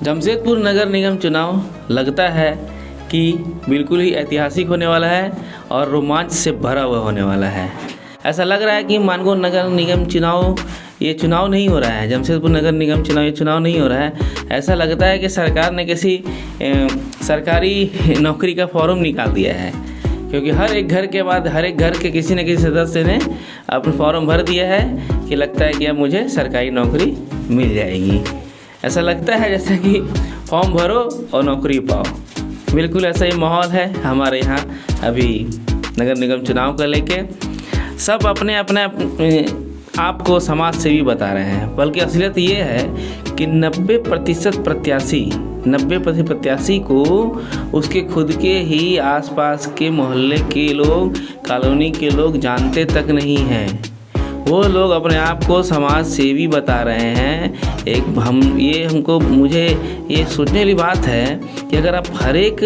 जमशेदपुर नगर निगम चुनाव लगता है कि बिल्कुल ही ऐतिहासिक होने वाला है और रोमांच से भरा हुआ होने वाला है। ऐसा लग रहा है कि मानगो नगर निगम चुनाव ये चुनाव नहीं हो रहा है, जमशेदपुर नगर निगम चुनाव ये चुनाव नहीं हो रहा है। ऐसा लगता है कि सरकार ने किसी सरकारी नौकरी का फॉर्म निकाल दिया है, क्योंकि हर एक घर के बाद हर एक घर के किसी न किसी सदस्य ने अपना फॉर्म भर दिया है कि लगता है कि अब मुझे सरकारी नौकरी मिल जाएगी। ऐसा लगता है जैसे कि फॉर्म भरो और नौकरी पाओ। बिल्कुल ऐसा ही माहौल है हमारे यहाँ अभी नगर निगम चुनाव को लेके। सब अपने अपने आप को समाज सेवी बता रहे हैं, बल्कि असलियत ये है कि 90% प्रत्याशी को उसके खुद के ही आसपास के मोहल्ले के लोग, कॉलोनी के लोग जानते तक नहीं हैं। वो लोग अपने आप को समाज सेवी बता रहे हैं। मुझे ये सोचने वाली बात है कि अगर आप हर एक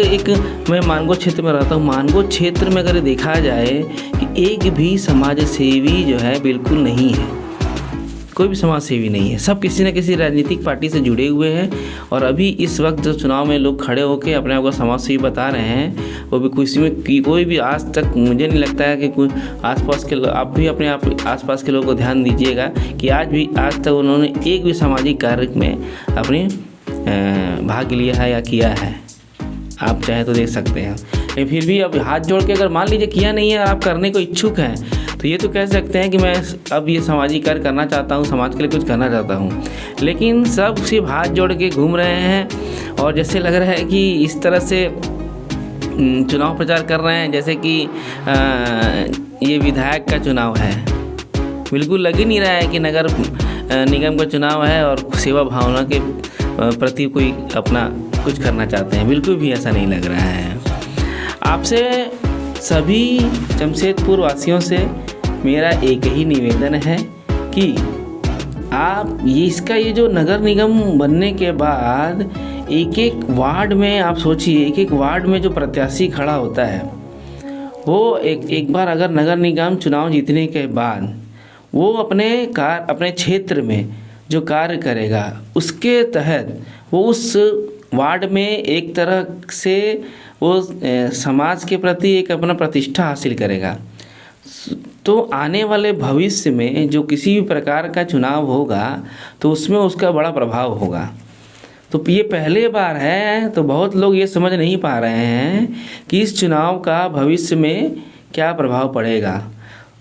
मैं मानगो क्षेत्र में रहता हूँ, मानगो क्षेत्र में अगर देखा जाए कि एक भी समाज सेवी जो है बिल्कुल नहीं है, कोई भी समाज सेवी नहीं है। सब किसी न किसी राजनीतिक पार्टी से जुड़े हुए हैं और अभी इस वक्त जो चुनाव में लोग खड़े होकर अपने आप को समाज सेवी बता रहे हैं, वो भी किसी में कोई भी आज तक मुझे नहीं लगता है कि कोई आसपास के आप भी अपने आप आसपास के लोगों को ध्यान दीजिएगा कि आज तक उन्होंने एक भी सामाजिक कार्य में अपनी भाग लिया है या किया है। आप चाहे तो देख सकते हैं। लेकिन फिर भी अब हाथ जोड़ के अगर मान लीजिए किया नहीं है, आप करने को इच्छुक हैं, तो ये तो कह सकते हैं कि मैं अब ये सामाजिक कार्य करना चाहता हूँ, समाज के लिए कुछ करना चाहता हूँ। लेकिन सब सिर्फ हाथ जोड़ के घूम रहे हैं और जैसे लग रहा है कि इस तरह से चुनाव प्रचार कर रहे हैं जैसे कि ये विधायक का चुनाव है। बिल्कुल लग ही नहीं रहा है कि नगर निगम का चुनाव है और सेवा भावना के प्रति कोई अपना कुछ करना चाहते हैं। बिल्कुल भी ऐसा नहीं लग रहा है। आपसे सभी जमशेदपुर वासियों से मेरा एक ही निवेदन है कि आप ये जो नगर निगम बनने के बाद एक एक वार्ड में आप सोचिए, एक एक वार्ड में जो प्रत्याशी खड़ा होता है वो एक बार अगर नगर निगम चुनाव जीतने के बाद वो अपने क्षेत्र में जो कार्य करेगा उसके तहत वो उस वार्ड में एक तरह से वो समाज के प्रति एक अपना प्रतिष्ठा हासिल करेगा। तो आने वाले भविष्य में जो किसी भी प्रकार का चुनाव होगा तो उसमें उसका बड़ा प्रभाव होगा। तो ये पहले बार है, तो बहुत लोग ये समझ नहीं पा रहे हैं कि इस चुनाव का भविष्य में क्या प्रभाव पड़ेगा।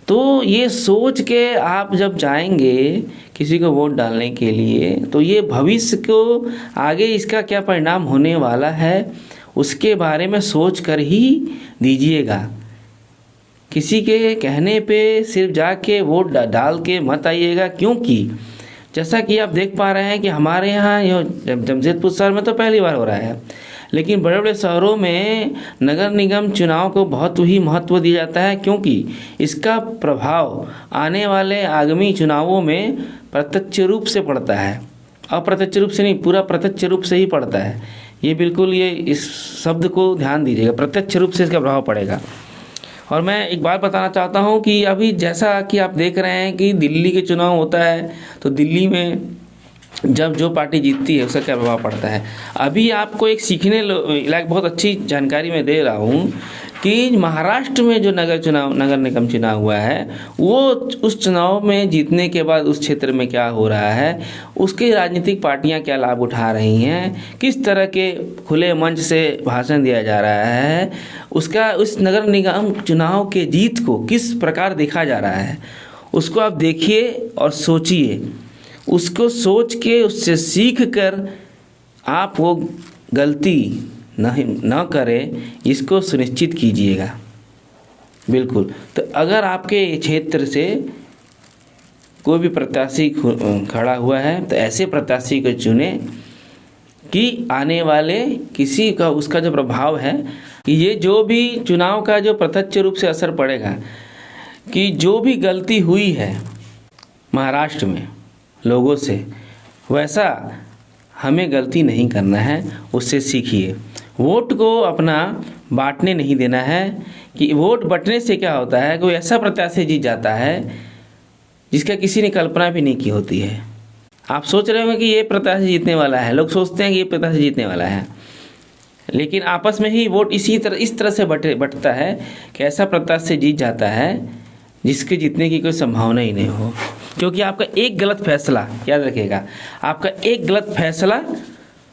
तो ये सोच के आप जब जाएंगे किसी को वोट डालने के लिए, तो ये भविष्य को आगे इसका क्या परिणाम होने वाला है उसके बारे में सोच कर ही दीजिएगा। किसी के कहने पे सिर्फ जाके वोट डाल के मत आइएगा, क्योंकि जैसा कि आप देख पा रहे हैं कि हमारे यहाँ जमशेदपुर शहर में तो पहली बार हो रहा है, लेकिन बड़े बड़े शहरों में नगर निगम चुनाव को बहुत ही महत्व दिया जाता है, क्योंकि इसका प्रभाव आने वाले आगामी चुनावों में प्रत्यक्ष रूप से पड़ता है। अप्रत्यक्ष रूप से नहीं, पूरा प्रत्यक्ष रूप से ही पड़ता है। ये बिल्कुल ये इस शब्द को ध्यान दीजिएगा, प्रत्यक्ष रूप से इसका प्रभाव पड़ेगा। और मैं एक बात बताना चाहता हूँ कि अभी जैसा कि आप देख रहे हैं कि दिल्ली के चुनाव होता है, तो दिल्ली में जब जो पार्टी जीतती है उसका क्या प्रभाव पड़ता है। अभी आपको एक सीखने लायक बहुत अच्छी जानकारी मैं दे रहा हूँ कि महाराष्ट्र में जो नगर निगम चुनाव हुआ है, वो उस चुनाव में जीतने के बाद उस क्षेत्र में क्या हो रहा है, उसकी राजनीतिक पार्टियां क्या लाभ उठा रही हैं, किस तरह के खुले मंच से भाषण दिया जा रहा है, उसका उस नगर निगम चुनाव के जीत को किस प्रकार देखा जा रहा है, उसको आप देखिए और सोचिए। उसको सोच के उससे सीख कर आप वो गलती न करें, इसको सुनिश्चित कीजिएगा। बिल्कुल। तो अगर आपके क्षेत्र से कोई भी प्रत्याशी खड़ा हुआ है तो ऐसे प्रत्याशी को चुने कि आने वाले किसी का उसका जो प्रभाव है कि ये जो भी चुनाव का जो प्रत्यक्ष रूप से असर पड़ेगा कि जो भी गलती हुई है महाराष्ट्र में लोगों से, वैसा हमें गलती नहीं करना है, उससे सीखिए। वोट को अपना बांटने नहीं देना है कि वोट बंटने से क्या होता है, कोई ऐसा प्रत्याशी जीत जाता है जिसका किसी ने कल्पना भी नहीं की होती है। आप सोच रहे होंगे कि ये प्रत्याशी जीतने वाला है, लोग सोचते हैं कि ये प्रत्याशी जीतने वाला है, लेकिन आपस में ही वोट इस तरह से बटता है कि ऐसा प्रत्याशी जीत जाता है जिसके जीतने की कोई संभावना ही नहीं हो। क्योंकि आपका एक गलत फैसला, याद रखिएगा, आपका एक गलत फैसला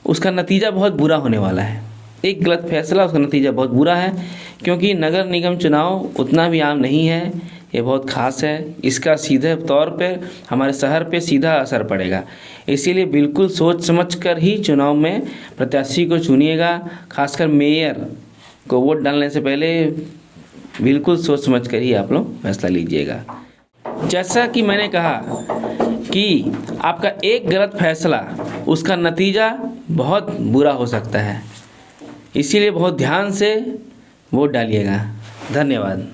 उसका नतीजा बहुत बुरा होने वाला है। एक गलत फैसला उसका नतीजा बहुत बुरा है। क्योंकि नगर निगम चुनाव उतना भी आम नहीं है, ये बहुत ख़ास है। इसका सीधे तौर पे हमारे शहर पे सीधा असर पड़ेगा। इसीलिए बिल्कुल सोच समझ कर ही चुनाव में प्रत्याशी को चुनिएगा। खासकर मेयर को वोट डालने से पहले बिल्कुल सोच समझ कर ही आप लोग फैसला लीजिएगा। जैसा कि मैंने कहा कि आपका एक गलत फैसला उसका नतीजा बहुत बुरा हो सकता है, इसीलिए बहुत ध्यान से वोट डालिएगा। धन्यवाद।